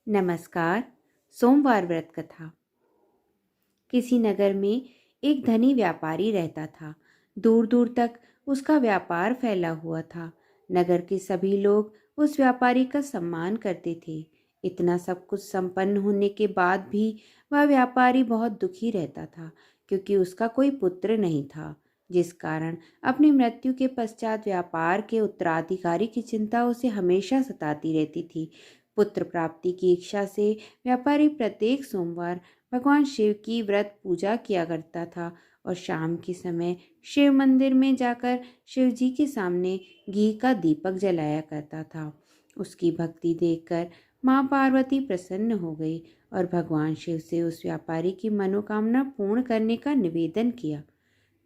नमस्कार। सोमवार व्रत कथा। किसी नगर में एक धनी व्यापारी रहता था। दूर दूर तक उसका व्यापार फैला हुआ था। नगर के सभी लोग उस व्यापारी का सम्मान करते थे। इतना सब कुछ संपन्न होने के बाद भी वह व्यापारी बहुत दुखी रहता था, क्योंकि उसका कोई पुत्र नहीं था, जिस कारण अपनी मृत्यु के पश्चात व्यापार के उत्तराधिकारी की चिंता उसे हमेशा सताती रहती थी। पुत्र प्राप्ति की इच्छा से व्यापारी प्रत्येक सोमवार भगवान शिव की व्रत पूजा किया करता था और शाम के समय शिव मंदिर में जाकर शिव जी के सामने घी का दीपक जलाया करता था। उसकी भक्ति देखकर माँ पार्वती प्रसन्न हो गई और भगवान शिव से उस व्यापारी की मनोकामना पूर्ण करने का निवेदन किया।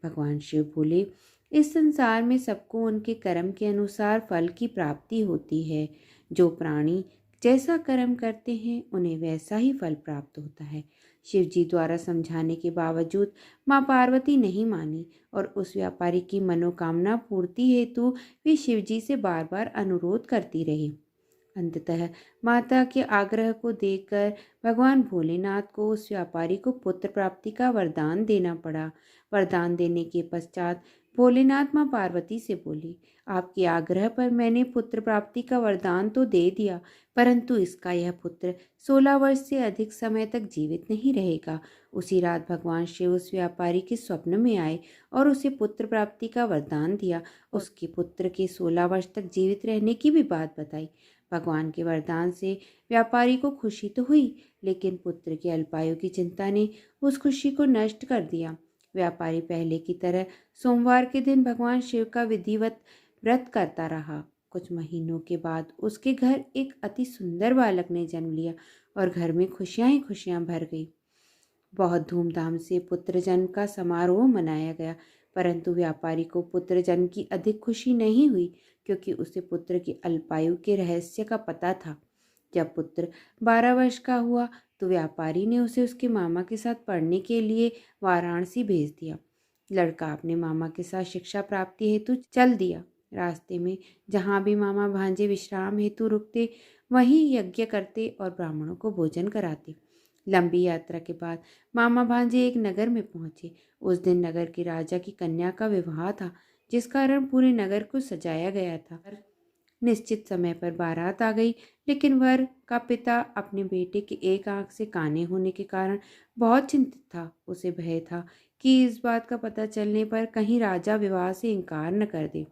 भगवान शिव बोले, इस संसार में सबको उनके कर्म के अनुसार फल की प्राप्ति होती है। जो प्राणी जैसा कर्म करते हैं उन्हें वैसा ही फल प्राप्त होता है। शिव जी द्वारा समझाने के बावजूद माँ पार्वती नहीं मानी और उस व्यापारी की मनोकामना पूर्ति हेतु वे शिव जी से बार बार अनुरोध करती रही। अंततः माता के आग्रह को देखकर भगवान भोलेनाथ को उस व्यापारी को पुत्र प्राप्ति का वरदान देना पड़ा। वरदान देने के पश्चात भोलेनाथ माँ पार्वती से बोले, आपके आग्रह पर मैंने पुत्र प्राप्ति का वरदान तो दे दिया, परंतु इसका यह पुत्र 16 वर्ष से अधिक समय तक जीवित नहीं रहेगा। उसी रात भगवान शिव उस व्यापारी के स्वप्न में आए और उसे पुत्र प्राप्ति का वरदान दिया। उसके पुत्र के 16 वर्ष तक जीवित रहने की भी बात बताई। भगवान के वरदान से व्यापारी को खुशी तो हुई, लेकिन पुत्र की अल्पायु की चिंता ने उस खुशी को नष्ट कर दिया। व्यापारी पहले की तरह सोमवार के दिन भगवान शिव का विधिवत व्रत करता रहा। कुछ महीनों के बाद उसके घर एक अति सुंदर बालक ने जन्म लिया और घर में खुशियां ही खुशियां भर गई। बहुत धूमधाम से पुत्र जन्म का समारोह मनाया गया, परंतु व्यापारी को पुत्र जन्म की अधिक खुशी नहीं हुई, क्योंकि उसे पुत्र की अल्पायु के रहस्य का पता था। जब पुत्र 12 वर्ष का हुआ तो व्यापारी ने उसे उसके मामा के साथ पढ़ने के लिए वाराणसी भेज दिया। लड़का अपने मामा के साथ शिक्षा प्राप्ति हेतु चल दिया। रास्ते में जहाँ भी मामा भांजे विश्राम हेतु रुकते, वहीं यज्ञ करते और ब्राह्मणों को भोजन कराते। लंबी यात्रा के बाद मामा भांजे एक नगर में पहुंचे। उस दिन नगर के राजा की कन्या का विवाह था, जिस कारण पूरे नगर को सजाया गया था। निश्चित समय पर बारात आ गई, लेकिन वर का पिता अपने बेटे के एक आंख से काने होने के कारण बहुत चिंतित था। उसे भय था कि इस बात का पता चलने पर कहीं राजा विवाह से इनकार न कर दे,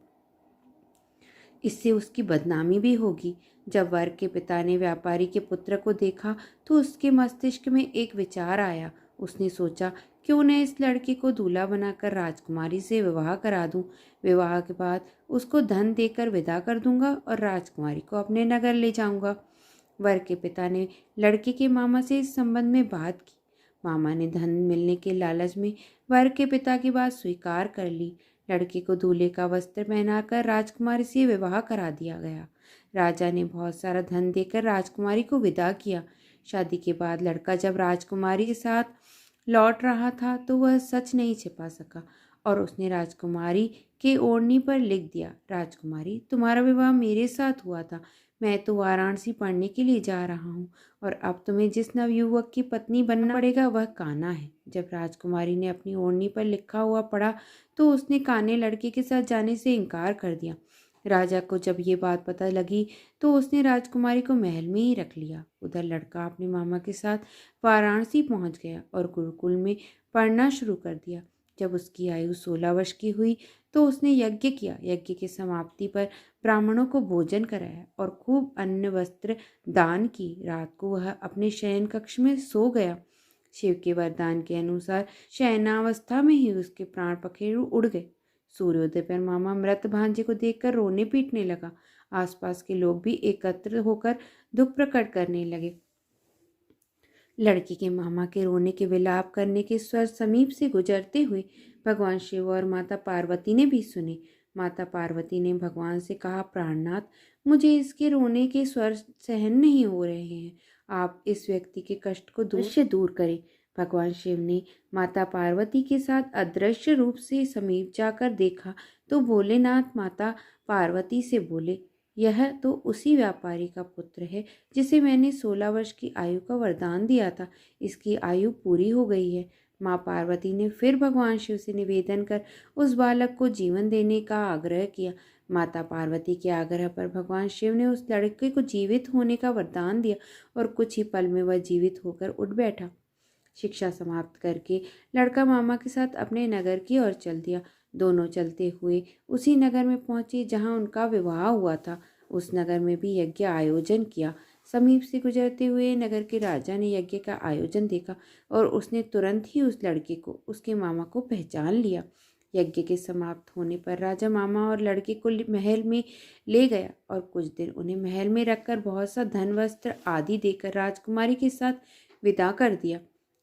इससे उसकी बदनामी भी होगी। जब वर के पिता ने व्यापारी के पुत्र को देखा तो उसके मस्तिष्क में एक विचार आया। उसने सोचा, क्यों न इस लड़के को दूल्हा बनाकर राजकुमारी से विवाह करा दूं। विवाह के बाद उसको धन देकर विदा कर दूंगा और राजकुमारी को अपने नगर ले जाऊंगा। वर के पिता ने लड़के के मामा से इस संबंध में बात की। मामा ने धन मिलने के लालच में वर के पिता की बात स्वीकार कर ली। लड़के को दूल्हे का वस्त्र पहनाकर राजकुमारी से विवाह करा दिया गया। राजा ने बहुत सारा धन देकर राजकुमारी को विदा किया। शादी के बाद लड़का जब राजकुमारी के साथ लौट रहा था तो वह सच नहीं छिपा सका और उसने राजकुमारी के ओढ़नी पर लिख दिया, राजकुमारी, तुम्हारा विवाह मेरे साथ हुआ था। मैं तो वाराणसी पढ़ने के लिए जा रहा हूँ और अब तुम्हें जिस नवयुवक की पत्नी बनना पड़ेगा वह कान्हा है। जब राजकुमारी ने अपनी ओढ़नी पर लिखा हुआ पढ़ा तो उसने कान्हे लड़के के साथ जाने से इनकार कर दिया। राजा को जब ये बात पता लगी तो उसने राजकुमारी को महल में ही रख लिया। उधर लड़का अपने मामा के साथ वाराणसी पहुंच गया और गुरुकुल में पढ़ना शुरू कर दिया। जब उसकी आयु 16 वर्ष की हुई तो उसने यज्ञ किया। यज्ञ की समाप्ति पर ब्राह्मणों को भोजन कराया और खूब अन्न वस्त्र दान की। रात को वह अपने शयन कक्ष में सो गया। शिव के वरदान के अनुसार शयनावस्था में ही उसके प्राण पखेरु उड़ गए। सूर्योदय पर मामा मृत भांजे को देखकर रोने पीटने लगा। आसपास के लोग भी एकत्र होकर दुख प्रकट करने लगे। लड़की के मामा के रोने के विलाप करने के स्वर समीप से गुजरते हुए भगवान शिव और माता पार्वती ने भी सुने। माता पार्वती ने भगवान से कहा, प्राणनाथ, मुझे इसके रोने के स्वर सहन नहीं हो रहे हैं। आप इस व्यक्ति के कष्ट को दूर करें। भगवान शिव ने माता पार्वती के साथ अदृश्य रूप से समीप जाकर देखा तो भोलेनाथ माता पार्वती से बोले, यह तो उसी व्यापारी का पुत्र है जिसे मैंने 16 वर्ष की आयु का वरदान दिया था। इसकी आयु पूरी हो गई है। माँ पार्वती ने फिर भगवान शिव से निवेदन कर उस बालक को जीवन देने का आग्रह किया। माता पार्वती के आग्रह पर भगवान शिव ने उस लड़के को जीवित होने का वरदान दिया और कुछ ही पल में वह जीवित होकर उठ बैठा। शिक्षा समाप्त करके लड़का मामा के साथ अपने नगर की ओर चल दिया। दोनों चलते हुए उसी नगर में पहुंचे जहां उनका विवाह हुआ था। उस नगर में भी यज्ञ आयोजन किया। समीप से गुजरते हुए नगर के राजा ने यज्ञ का आयोजन देखा और उसने तुरंत ही उस लड़के को, उसके मामा को पहचान लिया। यज्ञ के समाप्त होने पर राजा मामा और लड़के को महल में ले गया और कुछ दिन उन्हें महल में रखकर बहुत सा धन वस्त्र आदि देकर राजकुमारी के साथ विदा कर दिया।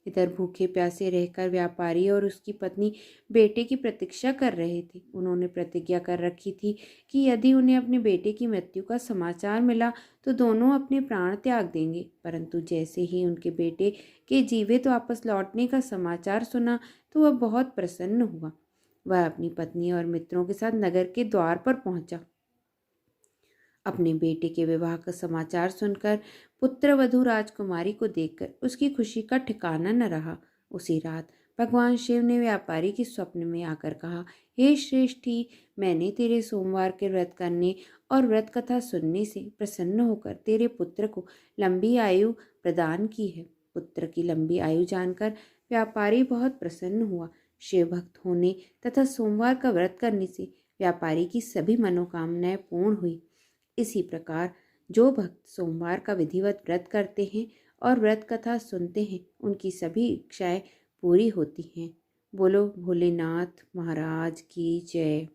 इधर भूखे प्यासे रहकर व्यापारी और उसकी पत्नी बेटे की प्रतीक्षा कर रहे थे। उन्होंने प्रतिज्ञा कर रखी थी कि यदि उन्हें अपने बेटे की मृत्यु का समाचार मिला तो दोनों अपने प्राण त्याग देंगे। परंतु जैसे ही उनके बेटे के जीवित वापस लौटने का समाचार सुना तो वह बहुत प्रसन्न हुआ। वह अपनी पत्नी और मित्रों के साथ नगर के द्वार पर पहुंचा। अपने बेटे के विवाह का समाचार सुनकर पुत्रवधू राजकुमारी को देखकर उसकी खुशी का ठिकाना न रहा। उसी रात भगवान शिव ने व्यापारी के स्वप्न में आकर कहा, हे श्रेष्ठी, मैंने तेरे सोमवार के व्रत करने और व्रत कथा सुनने से प्रसन्न होकर तेरे पुत्र को लंबी आयु प्रदान की है। पुत्र की लंबी आयु जानकर व्यापारी बहुत प्रसन्न हुआ। शिव भक्त होने तथा सोमवार का व्रत करने से व्यापारी की सभी मनोकामनाएं पूर्ण हुई। इसी प्रकार जो भक्त सोमवार का विधिवत व्रत करते हैं और व्रत कथा सुनते हैं उनकी सभी इच्छाएं पूरी होती हैं। बोलो भोलेनाथ महाराज की जय।